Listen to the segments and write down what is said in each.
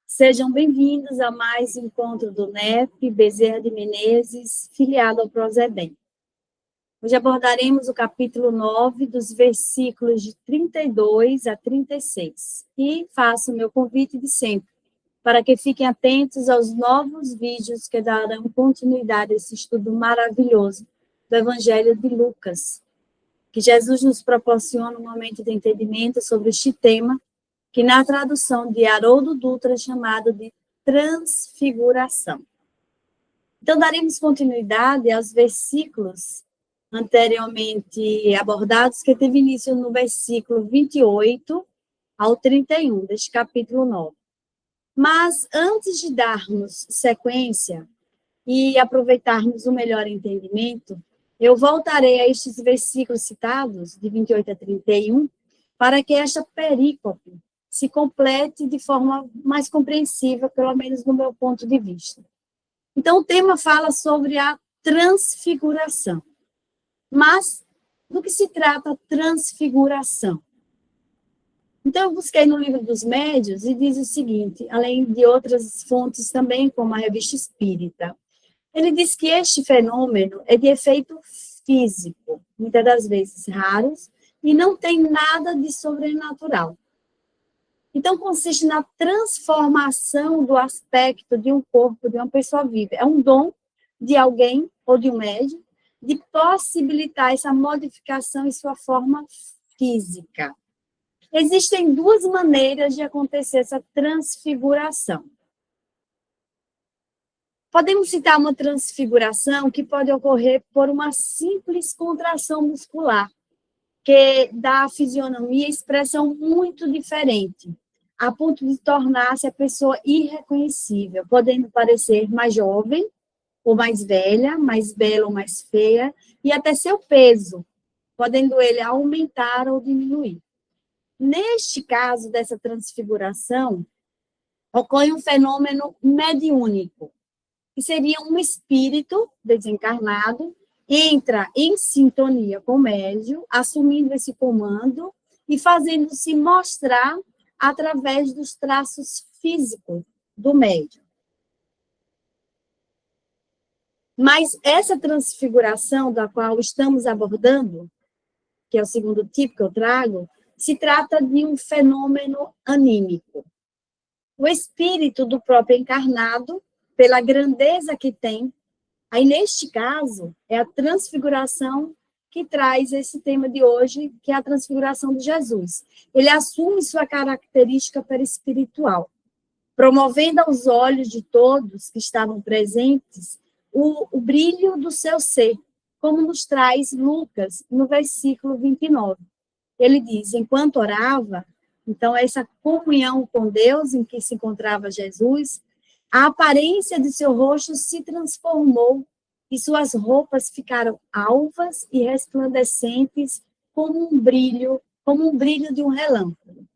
Sejam bem-vindos a mais um encontro do NEP Bezerra de Menezes, filiado ao Prozedem. Hoje abordaremos o capítulo 9, dos versículos de 32 a 36. E faço o meu convite de sempre, para que fiquem atentos aos novos vídeos que darão continuidade a esse estudo maravilhoso do Evangelho de Lucas. Que Jesus nos proporcione um momento de entendimento sobre este tema, que na tradução de Haroldo Dutra é chamado de transfiguração. Então, daremos continuidade aos versículos anteriormente abordados, que teve início no versículo 28 ao 31, deste capítulo 9. Mas, antes de darmos sequência e aproveitarmos o melhor entendimento, eu voltarei a estes versículos citados, de 28 a 31, para que esta perícope se complete de forma mais compreensiva, pelo menos no meu ponto de vista. Então, o tema fala sobre a transfiguração. Mas, do que se trata a transfiguração? Então, eu busquei no Livro dos Médiuns e diz o seguinte, além de outras fontes também, como a Revista Espírita. Ele diz que este fenômeno é de efeito físico, muitas das vezes raros, e não tem nada de sobrenatural. Então, consiste na transformação do aspecto de um corpo de uma pessoa viva. É um dom de alguém ou de um médium de possibilitar essa modificação em sua forma física. Existem duas maneiras de acontecer essa transfiguração. Podemos citar uma transfiguração que pode ocorrer por uma simples contração muscular, que dá à fisionomia expressão muito diferente, a ponto de tornar-se a pessoa irreconhecível, podendo parecer mais jovem ou mais velha, mais bela ou mais feia, e até seu peso, podendo ele aumentar ou diminuir. Neste caso dessa transfiguração, ocorre um fenômeno mediúnico, que seria um espírito desencarnado, entra em sintonia com o médium, assumindo esse comando e fazendo-se mostrar através dos traços físicos do médium. Mas essa transfiguração da qual estamos abordando, que é o segundo tipo que eu trago, se trata de um fenômeno anímico. O espírito do próprio encarnado, pela grandeza que tem, aí neste caso, é a transfiguração que traz esse tema de hoje, que é a transfiguração de Jesus. Ele assume sua característica perispiritual, promovendo aos olhos de todos que estavam presentes o brilho do seu ser, como nos traz Lucas, no versículo 29. Ele diz, enquanto orava, então essa comunhão com Deus em que se encontrava Jesus, a aparência de seu rosto se transformou e suas roupas ficaram alvas e resplandecentes como um brilho de um relâmpago.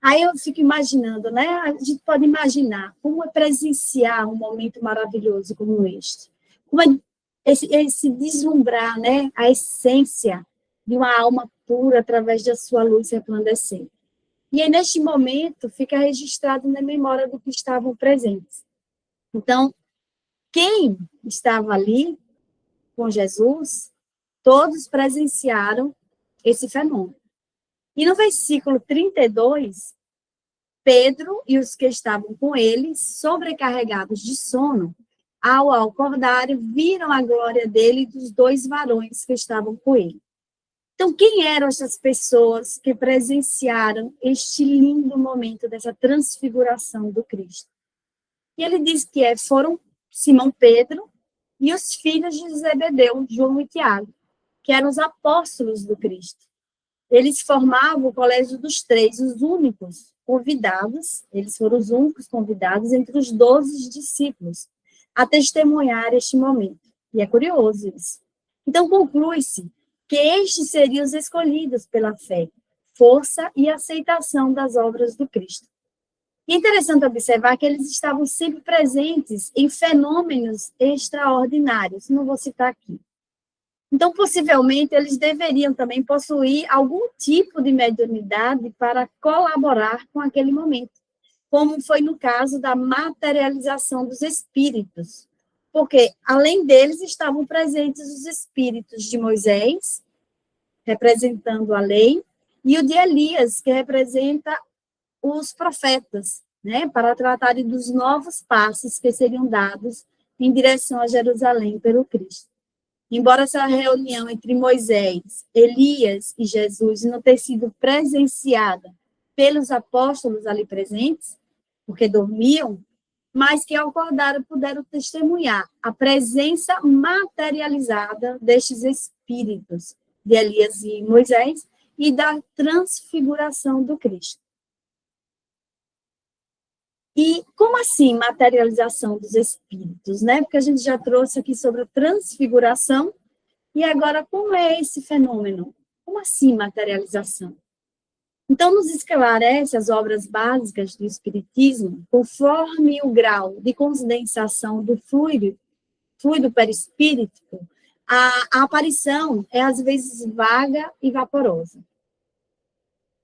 Aí eu fico imaginando, né? A gente pode imaginar como é presenciar um momento maravilhoso como este. Como é esse deslumbrar, né? A essência de uma alma pura através da sua luz resplandecente. E aí, neste momento, fica registrado na memória do que estavam presentes. Então, quem estava ali com Jesus, todos presenciaram esse fenômeno. E no versículo 32, Pedro e os que estavam com ele, sobrecarregados de sono, ao acordarem, viram a glória dele e dos dois varões que estavam com ele. Então, quem eram essas pessoas que presenciaram este lindo momento dessa transfiguração do Cristo? E ele diz que foram Simão Pedro e os filhos de Zebedeu, João e Tiago, que eram os apóstolos do Cristo. Eles formavam o colégio dos três, os únicos convidados, eles foram os únicos convidados entre os 12 discípulos a testemunhar este momento. E é curioso isso. Então, conclui-se que estes seriam os escolhidos pela fé, força e aceitação das obras do Cristo. E é interessante observar que eles estavam sempre presentes em fenômenos extraordinários, não vou citar aqui. Então, possivelmente, eles deveriam também possuir algum tipo de mediunidade para colaborar com aquele momento. como foi no caso da materialização dos espíritos, porque, além deles, estavam presentes os espíritos de Moisés, representando a lei, e o de Elias, que representa os profetas, né, para tratarem dos novos passos que seriam dados em direção a Jerusalém pelo Cristo. Embora essa reunião entre Moisés, Elias e Jesus não tenha sido presenciada pelos apóstolos ali presentes, porque dormiam, mas que ao acordaram puderam testemunhar a presença materializada destes espíritos de Elias e Moisés e da transfiguração do Cristo. E como assim materialização dos espíritos, né? Porque a gente já trouxe aqui sobre a transfiguração, e agora como é esse fenômeno? Como assim materialização? Então, nos esclarece as obras básicas do Espiritismo, conforme o grau de condensação do fluido perispírito, a aparição é às vezes vaga e vaporosa,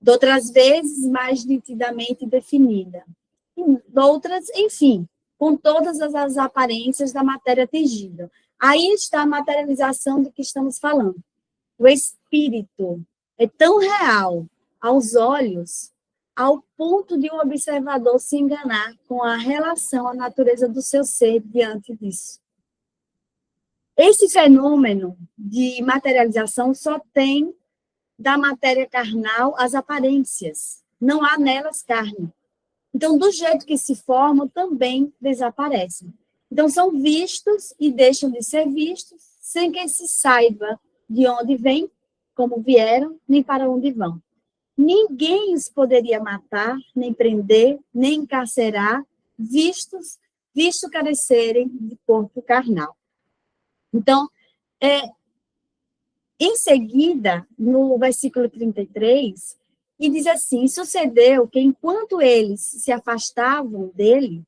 de outras vezes mais nitidamente definida, de outras, enfim, com todas as aparências da matéria tangível. Aí está a materialização do que estamos falando. O espírito é tão real aos olhos, ao ponto de um observador se enganar com a relação à natureza do seu ser diante disso. Esse fenômeno de materialização só tem da matéria carnal as aparências, não há nelas carne. Então, do jeito que se formam, também desaparecem. Então, são vistos e deixam de ser vistos, sem que se saiba de onde vêm, como vieram, nem para onde vão. Ninguém os poderia matar, nem prender, nem encarcerar, visto carecerem de corpo carnal. Então, em seguida, no versículo 33, e diz assim: sucedeu que, enquanto eles se afastavam dele,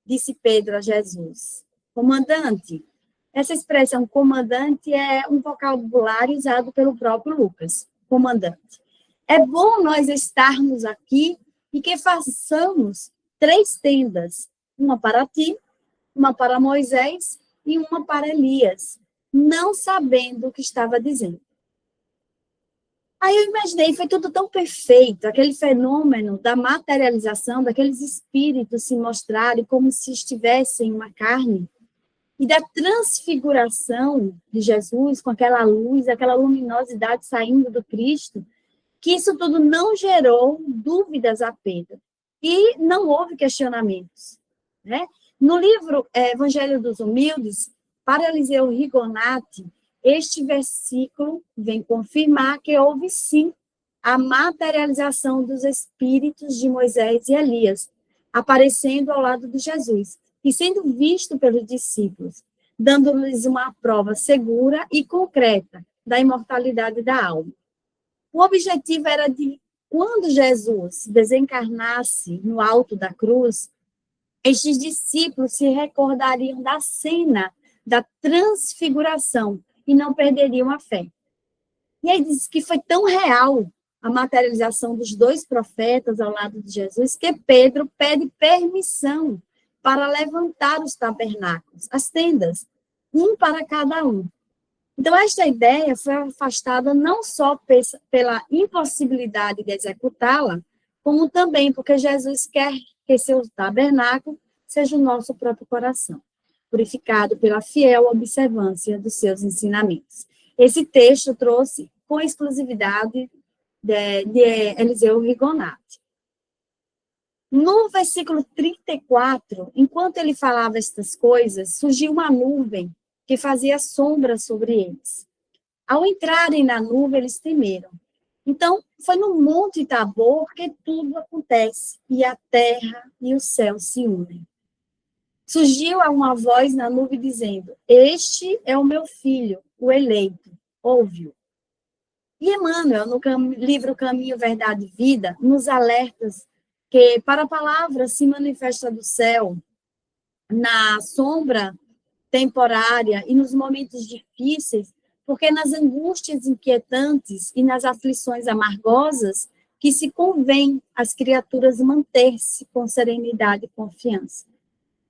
disse Pedro a Jesus, comandante. Essa expressão comandante é um vocabulário usado pelo próprio Lucas, comandante. É bom nós estarmos aqui e que façamos 3 tendas, uma para ti, uma para Moisés e uma para Elias, não sabendo o que estava dizendo. Aí eu imaginei, foi tudo tão perfeito, aquele fenômeno da materialização, daqueles espíritos se mostrarem como se estivessem uma carne, e da transfiguração de Jesus, com aquela luz, aquela luminosidade saindo do Cristo, que isso tudo não gerou dúvidas a Pedro. E não houve questionamentos. Né? No livro Evangelho dos Humildes, para Eliseu Rigonati, este versículo vem confirmar que houve sim a materialização dos espíritos de Moisés e Elias, aparecendo ao lado de Jesus e sendo visto pelos discípulos, dando-lhes uma prova segura e concreta da imortalidade da alma. O objetivo era de, quando Jesus desencarnasse no alto da cruz, estes discípulos se recordariam da cena da transfiguração e não perderiam a fé. E aí diz que foi tão real a materialização dos 2 profetas ao lado de Jesus que Pedro pede permissão para levantar os tabernáculos, as tendas, um para cada um. Então, esta ideia foi afastada não só pela impossibilidade de executá-la, como também porque Jesus quer que seu tabernáculo seja o nosso próprio coração, purificado pela fiel observância dos seus ensinamentos. Esse texto trouxe com exclusividade de Eliseu Rigonati. No versículo 34, enquanto ele falava estas coisas, surgiu uma nuvem que fazia sombra sobre eles. Ao entrarem na nuvem, eles temeram. Então, foi no Monte Tabor que tudo acontece, e a terra e o céu se unem. Surgiu uma voz na nuvem dizendo: este é o meu filho, o eleito, ouve-o. E Emmanuel, no livro Caminho, Verdade e Vida, nos alerta que para a palavra se manifesta do céu, na sombra temporária e nos momentos difíceis, porque nas angústias inquietantes e nas aflições amargosas, que se convém às criaturas manter-se com serenidade e confiança,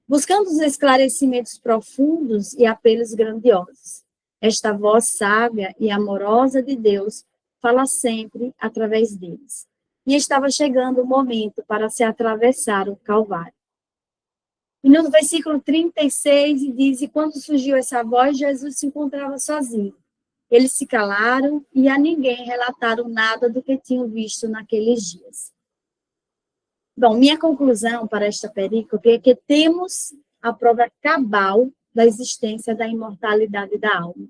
buscando os esclarecimentos profundos e apelos grandiosos. Esta voz sábia e amorosa de Deus fala sempre através deles. E estava chegando o momento para se atravessar o Calvário. E no versículo 36 diz, e quando surgiu essa voz, Jesus se encontrava sozinho. Eles se calaram e a ninguém relataram nada do que tinham visto naqueles dias. Bom, minha conclusão para esta perícope é que temos a prova cabal da existência da imortalidade da alma,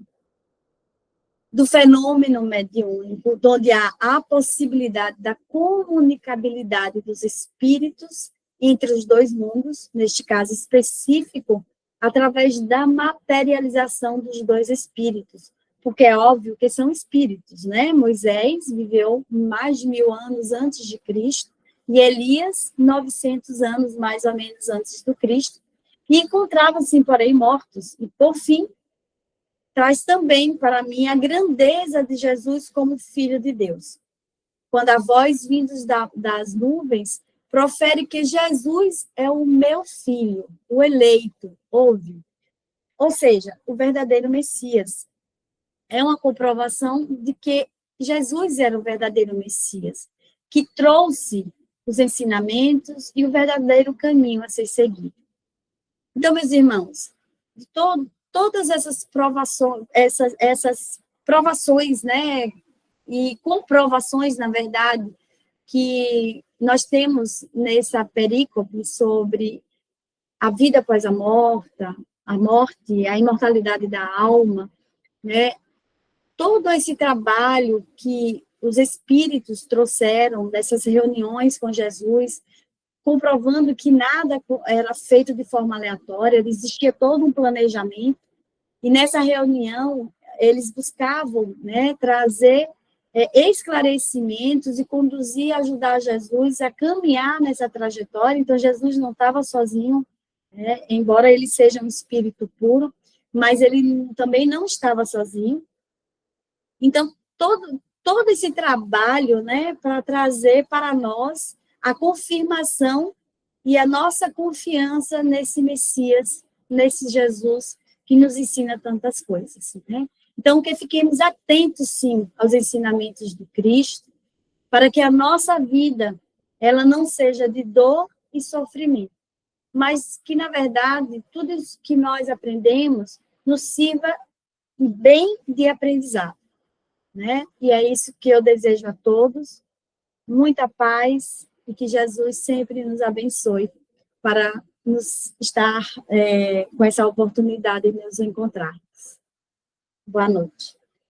do fenômeno mediúnico, onde há a possibilidade da comunicabilidade dos espíritos entre os dois mundos, neste caso específico, através da materialização dos dois espíritos, porque é óbvio que são espíritos, né? Moisés viveu mais de 1000 anos antes de Cristo, e Elias, 900 anos mais ou menos antes do Cristo, e encontravam-se, porém, mortos. E, por fim, traz também para mim a grandeza de Jesus como Filho de Deus. Quando a voz vinda das nuvens profere que Jesus é o meu filho, o eleito, ouve. Ou seja, o verdadeiro Messias. É uma comprovação de que Jesus era o verdadeiro Messias, que trouxe os ensinamentos e o verdadeiro caminho a ser seguido. Então, meus irmãos, todas essas provações, né, e comprovações, na verdade, que nós temos nessa perícope sobre a vida após a morte, a imortalidade da alma, né, todo esse trabalho que os espíritos trouxeram dessas reuniões com Jesus, comprovando que nada era feito de forma aleatória, existia todo um planejamento, e nessa reunião eles buscavam, né, trazer esclarecimentos e conduzir, ajudar Jesus a caminhar nessa trajetória. Então, Jesus não estava sozinho, né, embora ele seja um espírito puro, mas ele também não estava sozinho. Então, todo esse trabalho, né, para trazer para nós a confirmação e a nossa confiança nesse Messias, nesse Jesus, que nos ensina tantas coisas, né? Então, que fiquemos atentos, sim, aos ensinamentos do Cristo, para que a nossa vida, ela não seja de dor e sofrimento, mas que, na verdade, tudo isso que nós aprendemos nos sirva bem de aprendizado, né? E é isso que eu desejo a todos, muita paz, e que Jesus sempre nos abençoe para nos estar com essa oportunidade de nos encontrar. Boa noite.